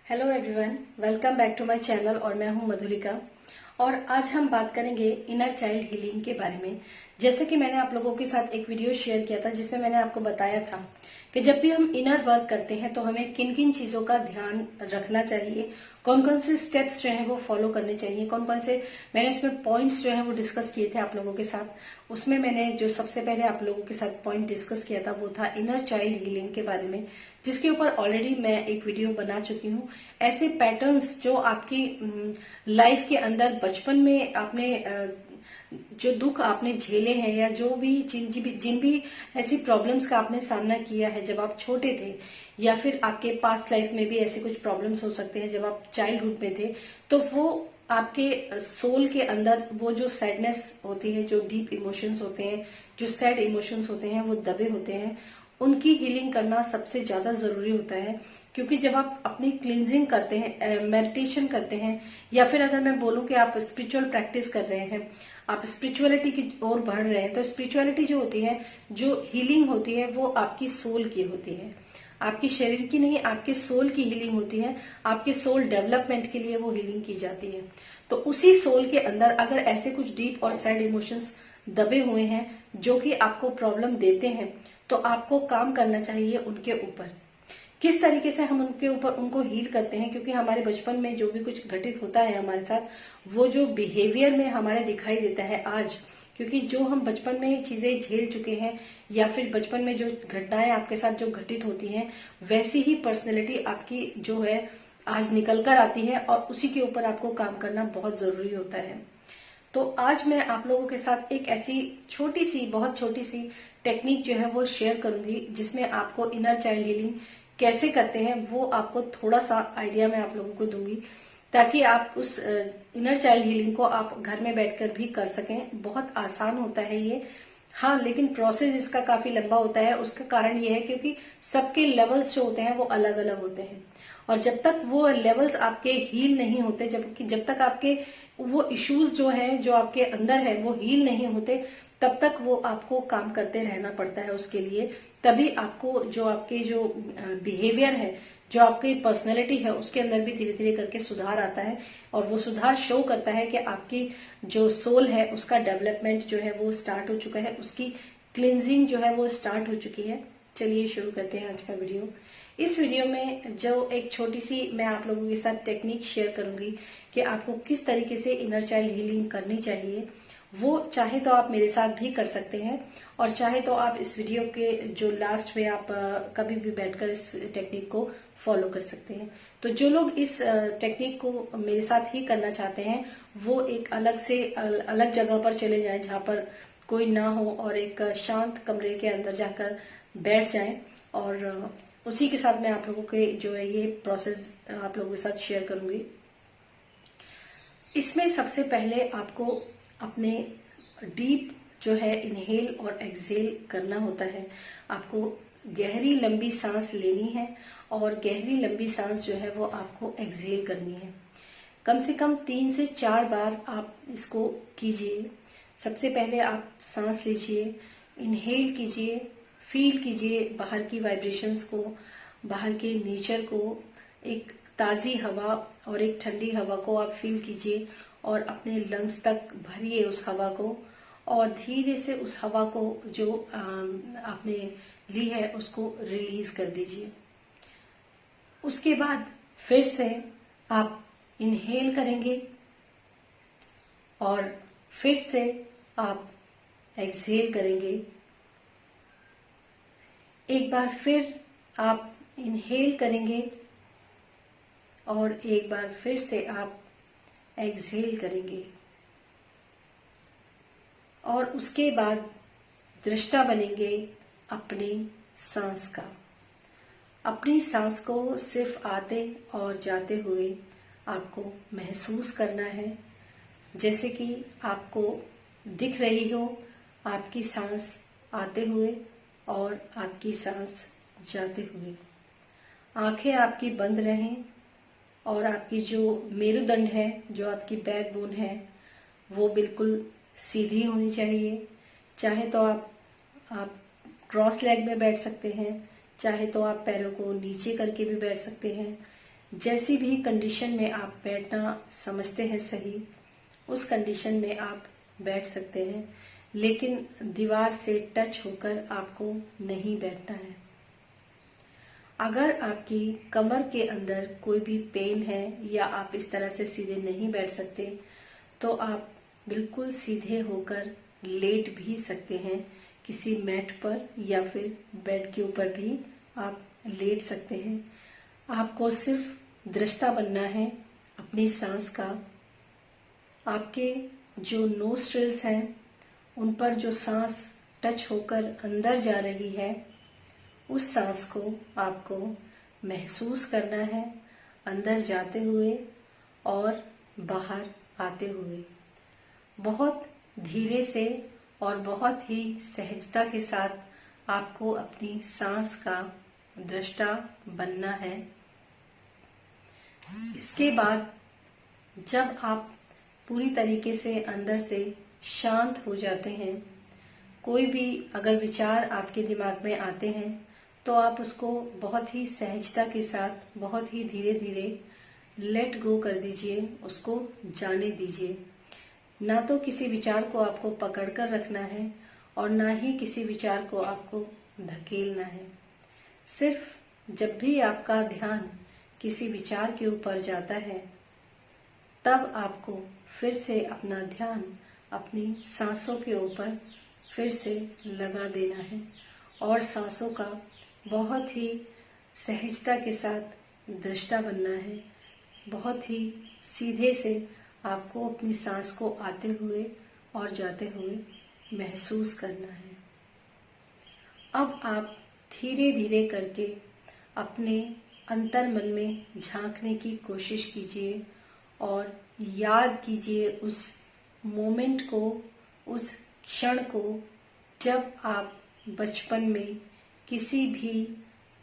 Hello everyone, welcome back to my channel. और मैं हूं मधुरिका और आज हम बात करेंगे इनर चाइल्ड हीलिंग के बारे में। जैसे कि मैंने आप लोगों के साथ एक वीडियो शेयर किया था जिसमें मैंने आपको बताया था कि जब भी हम इनर वर्क करते हैं तो हमें किन किन चीजों का ध्यान रखना चाहिए, कौन कौन से स्टेप्स जो हैं वो फॉलो करने चाहिए, कौन कौन से मैंने उसमें पॉइंट्स जो हैं वो डिस्कस किए थे आप लोगों के साथ। उसमें मैंने जो सबसे पहले आप लोगों के साथ पॉइंट डिस्कस किया था वो था इनर चाइल्ड हीलिंग के बारे में, जिसके ऊपर ऑलरेडी मैं एक वीडियो बना चुकी हूँ। ऐसे पैटर्न्स जो आपकी लाइफ के अंदर बचपन में आपने जो दुख आपने झेले हैं या जो भी जिन भी ऐसी प्रॉब्लम्स का आपने सामना किया है जब आप छोटे थे, या फिर आपके पास्ट लाइफ में भी ऐसे कुछ प्रॉब्लम्स हो सकते हैं जब आप चाइल्डहुड में थे, तो वो आपके सोल के अंदर वो जो सैडनेस होती है, जो डीप इमोशंस होते हैं, जो सैड इमोशंस होते हैं, वो दबे होते हैं, उनकी हीलिंग करना सबसे ज्यादा जरूरी होता है। क्योंकि जब आप अपनी क्लींजिंग करते हैं, मेडिटेशन करते हैं, या फिर अगर मैं बोलूं कि आप स्पिरिचुअल प्रैक्टिस कर रहे हैं, आप स्पिरिचुअलिटी की ओर बढ़ रहे हैं, तो स्पिरिचुअलिटी जो होती है, जो हीलिंग होती है, वो आपकी सोल की होती है, आपकी शरीर की नहीं, आपके सोल की हीलिंग होती है। आपके सोल डेवलपमेंट के लिए वो हीलिंग की जाती है। तो उसी सोल के अंदर अगर ऐसे कुछ डीप और सैड इमोशंस दबे हुए हैं जो कि आपको प्रॉब्लम देते हैं, तो आपको काम करना चाहिए उनके ऊपर। किस तरीके से हम उनके ऊपर उनको हील करते हैं, क्योंकि हमारे बचपन में जो भी कुछ घटित होता है हमारे साथ, वो जो बिहेवियर में हमारे दिखाई देता है आज, क्योंकि जो हम बचपन में चीजें झेल चुके हैं या फिर बचपन में जो घटनाएं आपके साथ जो घटित होती हैं, वैसी ही पर्सनैलिटी आपकी जो है आज निकल कर आती है, और उसी के ऊपर आपको काम करना बहुत जरूरी होता है। तो आज मैं आप लोगों के साथ एक ऐसी छोटी सी, बहुत छोटी सी टेक्निक जो है वो शेयर करूंगी, जिसमें आपको इनर चाइल्ड हीलिंग कैसे करते हैं वो आपको थोड़ा सा आइडिया मैं आप लोगों को दूंगी, ताकि आप उस इनर चाइल्ड हीलिंग को आप घर में बैठकर भी कर सकें। बहुत आसान होता है ये, हाँ, लेकिन प्रोसेस इसका काफी लंबा होता है। उसका कारण ये है क्योंकि सबके लेवल्स जो होते हैं वो अलग अलग होते हैं, और जब तक वो लेवल्स आपके हील नहीं होते, जब तक आपके वो इश्यूज जो हैं, जो आपके अंदर है, वो हील नहीं होते, तब तक वो आपको काम करते रहना पड़ता है उसके लिए। तभी आपको जो आपके जो बिहेवियर है, जो आपकी पर्सनैलिटी है, उसके अंदर भी धीरे धीरे करके सुधार आता है, और वो सुधार शो करता है कि आपकी जो सोल है उसका डेवलपमेंट जो है वो स्टार्ट हो चुका है, उसकी क्लींजिंग जो है वो स्टार्ट हो चुकी है। चलिए शुरू करते हैं आज का वीडियो। इस वीडियो में जो एक छोटी सी मैं आप लोगों के साथ टेक्निक शेयर करूंगी कि आपको किस तरीके से इनर चाइल्ड हीलिंग करनी चाहिए, वो चाहे तो आप मेरे साथ भी कर सकते हैं, और चाहे तो आप इस वीडियो के जो लास्ट में आप कभी भी बैठकर इस टेक्निक को फॉलो कर सकते हैं। तो जो लोग इस टेक्निक को मेरे साथ ही करना चाहते हैं, वो एक अलग से अलग जगह पर चले जाएं जहां पर कोई ना हो, और एक शांत कमरे के अंदर जाकर बैठ जाएं, और उसी के साथ मैं आप लोगों के जो है ये प्रोसेस आप लोगों के साथ शेयर करूंगी। इसमें सबसे पहले आपको अपने डीप जो है इनहेल और एक्सहेल करना होता है। आपको गहरी लंबी सांस लेनी है, और गहरी लंबी सांस जो है वो आपको एक्सहेल करनी है। कम से कम 3 से 4 बार आप इसको कीजिए। सबसे पहले आप सांस लीजिए, इनहेल कीजिए, फील कीजिए बाहर की वाइब्रेशंस को, बाहर के नेचर को, एक ताज़ी हवा और एक ठंडी हवा को आप फील कीजिए, और अपने लंग्स तक भरिए उस हवा को, और धीरे से उस हवा को जो आपने ली है उसको रिलीज कर दीजिए। उसके बाद फिर से आप इनहेल करेंगे, और फिर से आप एक्सहेल करेंगे। एक बार फिर आप इनहेल करेंगे, और एक बार फिर से आप एक्सहेल करेंगे, और उसके बाद दृष्टा बनेंगे अपनी सांस का। अपनी सांस को सिर्फ आते और जाते हुए आपको महसूस करना है, जैसे कि आपको दिख रही हो आपकी सांस आते हुए और आपकी सांस जाते हुए। आंखें आपकी बंद रहें, और आपकी जो मेरुदंड है, जो आपकी बैकबोन है, वो बिल्कुल सीधी होनी चाहिए। चाहे तो आप क्रॉस लेग में बैठ सकते हैं, चाहे तो आप पैरों को नीचे करके भी बैठ सकते हैं, जैसी भी कंडीशन में आप बैठना समझते हैं सही, उस कंडीशन में आप बैठ सकते हैं, लेकिन दीवार से टच होकर आपको नहीं बैठना है। अगर आपकी कमर के अंदर कोई भी पेन है या आप इस तरह से सीधे नहीं बैठ सकते, तो आप बिल्कुल सीधे होकर लेट भी सकते हैं किसी मैट पर या फिर बेड के ऊपर भी आप लेट सकते हैं। आपको सिर्फ दृष्टा बनना है अपनी सांस का। आपके जो नोस्ट्रिल्स हैं उन पर जो सांस टच होकर अंदर जा रही है, उस सांस को आपको महसूस करना है, अंदर जाते हुए और बाहर आते हुए। बहुत धीरे से और बहुत ही सहजता के साथ आपको अपनी सांस का दृष्टा बनना है। इसके बाद जब आप पूरी तरीके से अंदर से शांत हो जाते हैं, कोई भी अगर विचार आपके दिमाग में आते हैं तो आप उसको बहुत ही सहजता के साथ बहुत ही धीरे धीरे लेट गो कर दीजिए, उसको जाने दीजिए। ना तो किसी विचार को आपको पकड़ कर रखना है और ना ही किसी विचार को आपको धकेलना है। सिर्फ जब भी आपका ध्यान किसी विचार के ऊपर जाता है, तब आपको फिर से अपना ध्यान अपनी सांसों के ऊपर फिर से लगा देना है और सांसों का बहुत ही सहजता के साथ दृष्टा बनना है। बहुत ही सीधे से आपको अपनी सांस को आते हुए और जाते हुए महसूस करना है। अब आप धीरे धीरे करके अपने अंतर मन में झांकने की कोशिश कीजिए और याद कीजिए उस मोमेंट को, उस क्षण को जब आप बचपन में किसी भी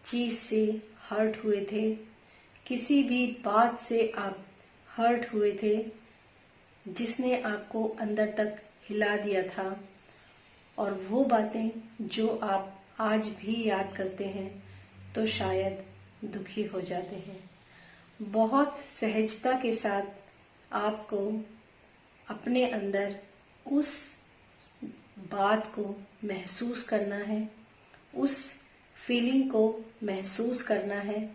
चीज से हर्ट हुए थे, किसी भी बात से आप हर्ट हुए थे जिसने आपको अंदर तक हिला दिया था, और वो बातें जो आप आज भी याद करते हैं तो शायद दुखी हो जाते हैं। बहुत सहजता के साथ आपको अपने अंदर उस बात को महसूस करना है, उस फीलिंग को महसूस करना है,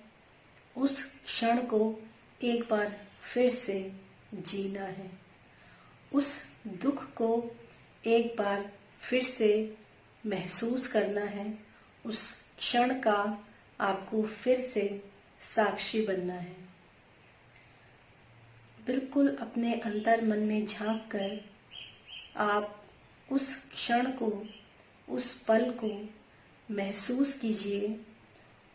उस क्षण को एक बार फिर से जीना है, उस दुख को एक बार फिर से महसूस करना है, उस क्षण का आपको फिर से साक्षी बनना है। बिल्कुल अपने अंतर मन में झांक कर आप उस क्षण को, उस पल को महसूस कीजिए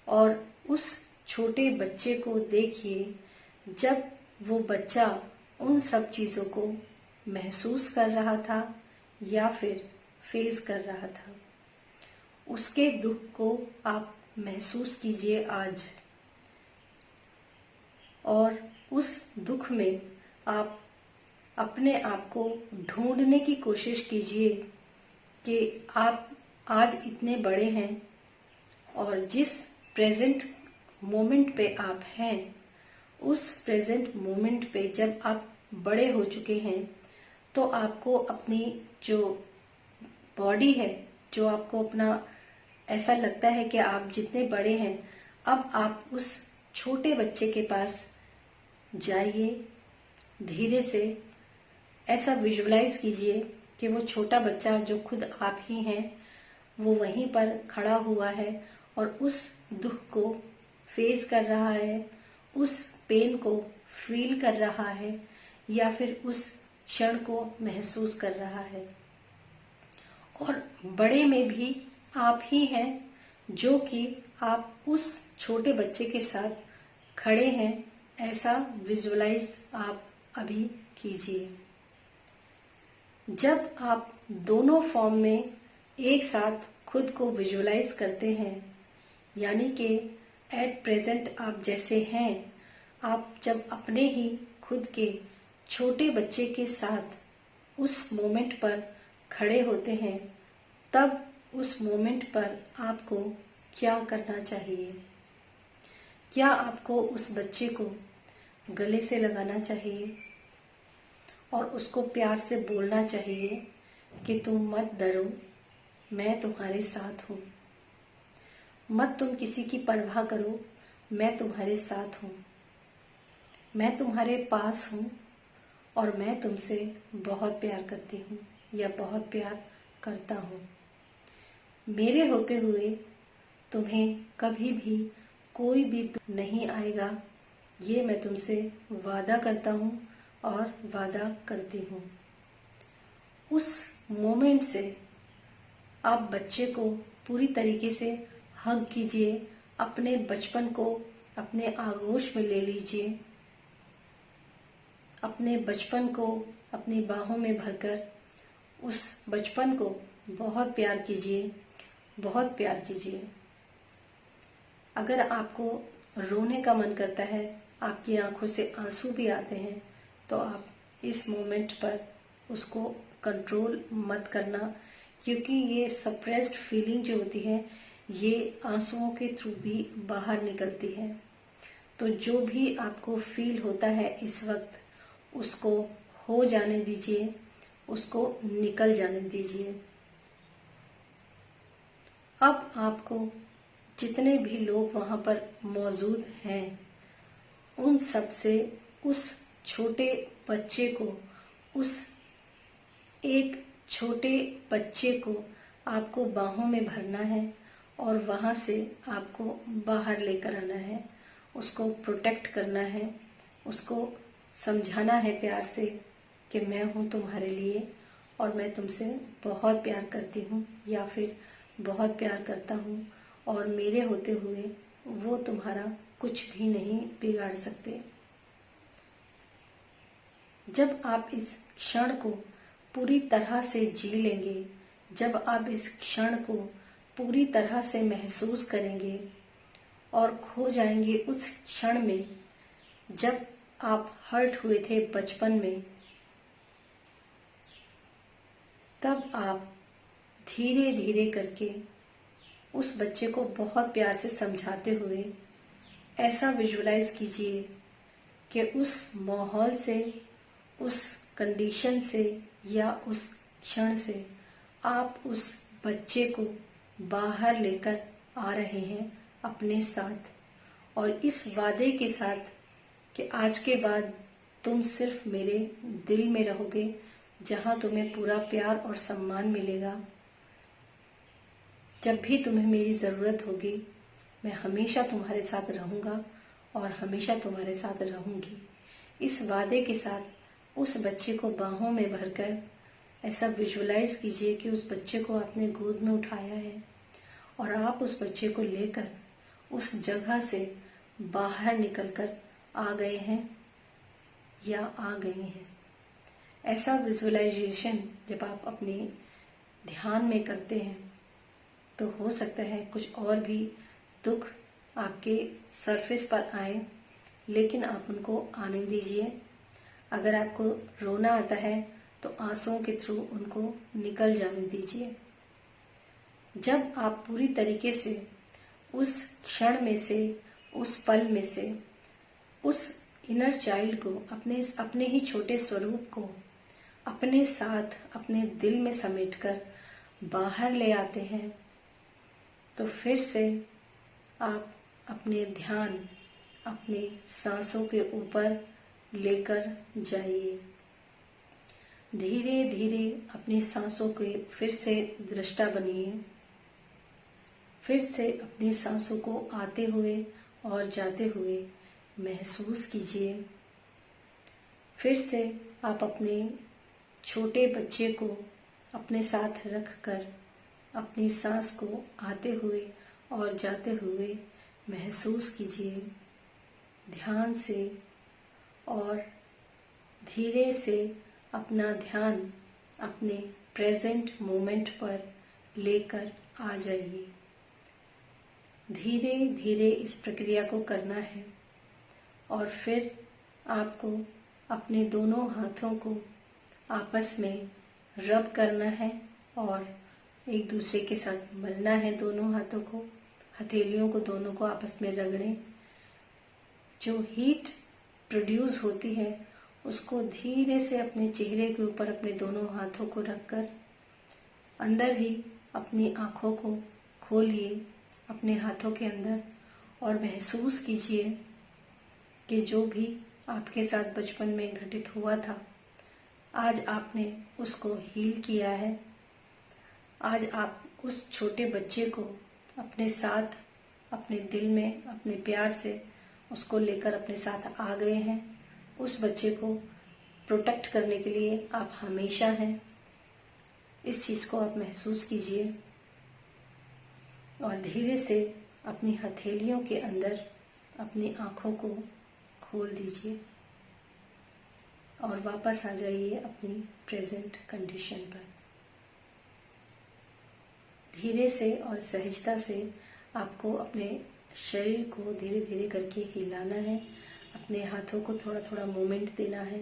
और उस छोटे बच्चे को देखिए जब वो बच्चा उन सब चीज़ों को महसूस कर रहा था या फिर फेस कर रहा था। उसके दुख को आप महसूस कीजिए आज, और उस दुख में आप अपने आप को ढूंढने की कोशिश कीजिए कि आप आज इतने बड़े हैं और जिस प्रेजेंट मोमेंट पे आप हैं, उस प्रेजेंट मोमेंट पे जब आप बड़े हो चुके हैं तो आपको अपनी जो बॉडी है, जो आपको अपना ऐसा लगता है कि आप जितने बड़े हैं, अब आप उस छोटे बच्चे के पास जाइए। धीरे से ऐसा विजुअलाइज कीजिए कि वो छोटा बच्चा जो खुद आप ही हैं, वो वहीं पर खड़ा हुआ है और उस दुख को फेस कर रहा है, उस पेन को फील कर रहा है या फिर उस क्षण को महसूस कर रहा है। और बड़े में भी आप ही हैं जो कि आप उस छोटे बच्चे के साथ खड़े हैं, ऐसा विजुअलाइज आप अभी कीजिए। जब आप दोनों फॉर्म में एक साथ खुद को विजुअलाइज करते हैं, यानी कि एट प्रेजेंट आप जैसे हैं, आप जब अपने ही खुद के छोटे बच्चे के साथ उस मोमेंट पर खड़े होते हैं, तब उस मोमेंट पर आपको क्या करना चाहिए। क्या आपको उस बच्चे को गले से लगाना चाहिए और उसको प्यार से बोलना चाहिए कि तुम मत डरो, मैं तुम्हारे साथ हूँ, मत तुम किसी की परवाह करो, मैं तुम्हारे साथ हूँ, मैं तुम्हारे पास हूँ और मैं तुमसे बहुत प्यार करती हूँ या बहुत प्यार करता हूँ। मेरे होते हुए तुम्हें कभी भी कोई भी दुख नहीं आएगा, ये मैं तुमसे वादा करता हूँ और वादा करती हूँ। उस मोमेंट से आप बच्चे को पूरी तरीके से हग कीजिए, अपने बचपन को अपने आगोश में ले लीजिए, अपने बचपन को अपनी बाहों में भरकर उस बचपन को बहुत प्यार कीजिए, बहुत प्यार कीजिए। अगर आपको रोने का मन करता है, आपकी आंखों से आंसू भी आते हैं, तो आप इस मोमेंट पर उसको कंट्रोल मत करना, क्योंकि ये सप्रेस्ड फीलिंग जो होती है ये आंसुओं के थ्रू भी बाहर निकलती है। तो जो भी आपको फील होता है इस वक्त, उसको हो जाने दीजिए, उसको निकल जाने दीजिए। अब आपको जितने भी लोग वहां पर मौजूद हैं, उन सब से उस छोटे बच्चे को, उस एक छोटे बच्चे को आपको बाहों में भरना है और वहां से आपको बाहर लेकर आना है, उसको प्रोटेक्ट करना है, उसको समझाना है प्यार से कि मैं हूँ तुम्हारे लिए और मैं तुमसे बहुत प्यार करती हूँ या फिर बहुत प्यार करता हूँ और मेरे होते हुए वो तुम्हारा कुछ भी नहीं बिगाड़ सकते। जब आप इस क्षण को पूरी तरह से जी लेंगे, जब आप इस क्षण को पूरी तरह से महसूस करेंगे और खो जाएंगे उस क्षण में जब आप हर्ट हुए थे बचपन में, तब आप धीरे धीरे करके उस बच्चे को बहुत प्यार से समझाते हुए ऐसा विजुलाइज कीजिए कि उस माहौल से, उस कंडीशन से या उस क्षण से आप उस बच्चे को बाहर लेकर आ रहे हैं अपने साथ, और इस वादे के साथ कि आज के बाद तुम सिर्फ मेरे दिल में रहोगे, जहां तुम्हें पूरा प्यार और सम्मान मिलेगा। जब भी तुम्हें मेरी ज़रूरत होगी, मैं हमेशा तुम्हारे साथ रहूँगा और हमेशा तुम्हारे साथ रहूँगी। इस वादे के साथ उस बच्चे को बाहों में भरकर ऐसा विजुलाइज कीजिए कि उस बच्चे को आपने गोद में उठाया है और आप उस बच्चे को लेकर उस जगह से बाहर निकलकर आ गए हैं या आ गई हैं। ऐसा विजुअलाइजेशन जब आप अपने ध्यान में करते हैं तो हो सकता है कुछ और भी दुख आपके सरफेस पर आए, लेकिन आप उनको आने दीजिए। अगर आपको रोना आता है तो आंसुओं के थ्रू उनको निकल जाने दीजिए। जब आप पूरी तरीके से उस क्षण में से, उस पल में से, उस इनर चाइल्ड को, अपने ही छोटे स्वरूप को अपने साथ अपने दिल में समेटकर बाहर ले आते हैं, तो फिर से आप अपने ध्यान अपने सांसों के ऊपर लेकर जाइए। धीरे धीरे अपनी सांसों के फिर से दृष्टा बनिए। फिर से अपनी सांसों को आते हुए और जाते हुए महसूस कीजिए। फिर से आप अपने छोटे बच्चे को अपने साथ रखकर अपनी सांस को आते हुए और जाते हुए महसूस कीजिए ध्यान से, और धीरे से अपना ध्यान अपने प्रेजेंट मोमेंट पर लेकर आ जाइए। धीरे धीरे इस प्रक्रिया को करना है और फिर आपको अपने दोनों हाथों को आपस में रब करना है और एक दूसरे के साथ मलना है। दोनों हाथों को, हथेलियों को दोनों को आपस में रगड़ें। जो हीट प्रोड्यूस होती है उसको धीरे से अपने चेहरे के ऊपर अपने दोनों हाथों को रखकर अंदर ही अपनी आँखों को खोलिए अपने हाथों के अंदर और महसूस कीजिए कि जो भी आपके साथ बचपन में घटित हुआ था आज आपने उसको हील किया है। आज आप उस छोटे बच्चे को अपने साथ अपने दिल में अपने प्यार से उसको लेकर अपने साथ आ गए हैं। उस बच्चे को प्रोटेक्ट करने के लिए आप हमेशा हैं। इस चीज़ को आप महसूस कीजिए और धीरे से अपनी हथेलियों के अंदर अपनी आँखों को खोल दीजिए और वापस आ जाइए अपनी प्रेजेंट कंडीशन पर। धीरे से और सहजता से आपको अपने शरीर को धीरे धीरे करके हिलाना है। अपने हाथों को थोड़ा थोड़ा मूवमेंट देना है,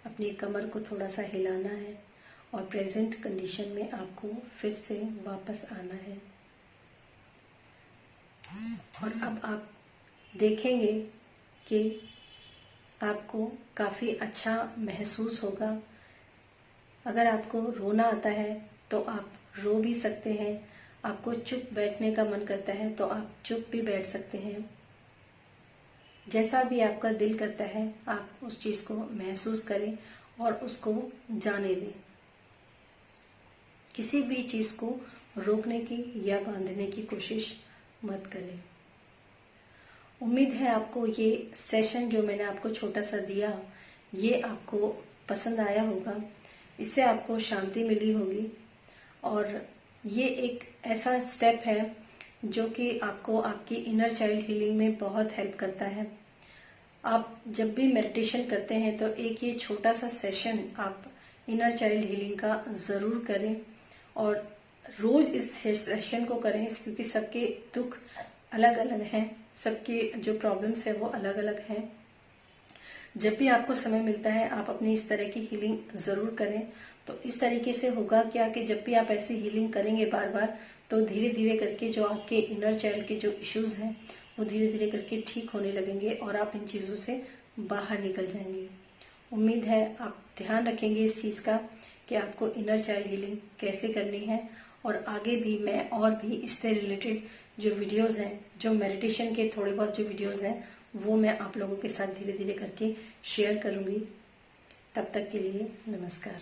अपनी कमर को थोड़ा सा हिलाना है और प्रेजेंट कंडीशन में आपको फिर से वापस आना है। और अब आप देखेंगे कि आपको काफ़ी अच्छा महसूस होगा। अगर आपको रोना आता है तो आप रो भी सकते हैं। आपको चुप बैठने का मन करता है तो आप चुप भी बैठ सकते हैं। जैसा भी आपका दिल करता है आप उस चीज़ को महसूस करें और उसको जाने दें। किसी भी चीज़ को रोकने की या बांधने की कोशिश मत करें। उम्मीद है आपको ये सेशन जो मैंने आपको छोटा सा दिया ये आपको पसंद आया होगा। इससे आपको शांति मिली होगी और ये एक ऐसा स्टेप है जो कि आपको आपकी इनर चाइल्ड हीलिंग में बहुत हेल्प करता है। आप जब भी मेडिटेशन करते हैं तो एक ये छोटा सा सेशन आप इनर चाइल्ड हीलिंग का ज़रूर करें और रोज़ इस सेशन को करें क्योंकि सबके दुख अलग अलग हैं, सबके जो प्रॉब्लम्स है वो अलग अलग हैं। जब भी आपको समय मिलता है आप अपनी इस तरह की हीलिंग ज़रूर करें। तो इस तरीके से होगा क्या कि जब भी आप ऐसी हीलिंग करेंगे बार बार तो धीरे धीरे करके जो आपके इनर चाइल्ड के जो इश्यूज हैं वो धीरे धीरे करके ठीक होने लगेंगे और आप इन चीज़ों से बाहर निकल जाएंगे। उम्मीद है आप ध्यान रखेंगे इस चीज़ का कि आपको इनर चाइल्ड हीलिंग कैसे करनी है और आगे भी मैं और भी इससे रिलेटेड जो वीडियोज़ हैं, जो मेडिटेशन के थोड़े बहुत जो वीडियोज़ हैं वो मैं आप लोगों के साथ धीरे धीरे करके शेयर करूँगी। तब तक के लिए नमस्कार।